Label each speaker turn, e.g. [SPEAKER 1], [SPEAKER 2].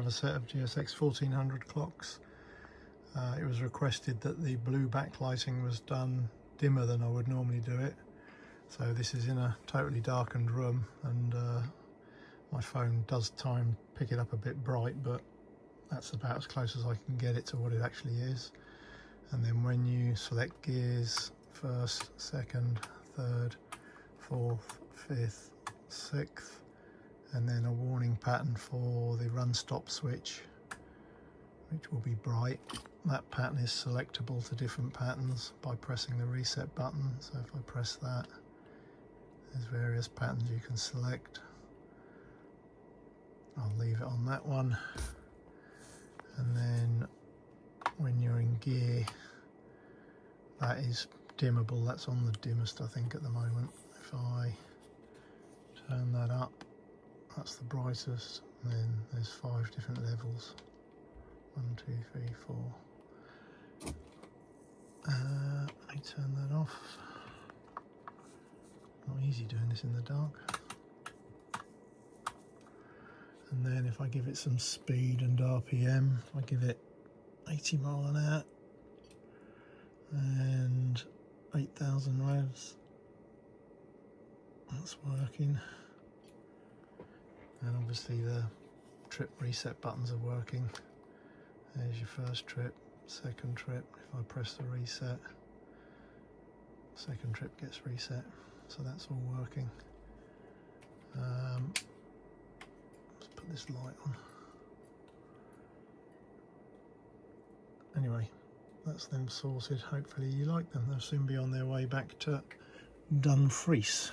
[SPEAKER 1] have a set of GSX1400 clocks. It was requested that the blue backlighting was done dimmer than I would normally do it. So this is in a totally darkened room, and my phone does pick it up a bit bright, but that's about as close as I can get it to what it actually is. And then when you select gears, first, second, third, fourth, fifth, sixth, and then a warning pattern for the run stop switch, which will be bright. That pattern is selectable to different patterns by pressing the reset button. So if I press that, there's various patterns you can select. I'll leave it on that one. And then when you're in gear, that is dimmable. That's on the dimmest, I think, at the moment. If I turn that up, that's the brightest. And then there's 5 different levels. 1, 2, 3, 4. Let me turn that off. Not easy doing this in the dark. And then if I give it some speed and RPM, if I give it 80 mile an hour and 8,000 revs, that's working. And obviously the trip reset buttons are working. There's your first trip, second trip. If I press the reset, second trip gets reset. So that's all working. Let's put this light on. Anyway, that's them sorted. Hopefully you like them. They'll soon be on their way back to Dumfries.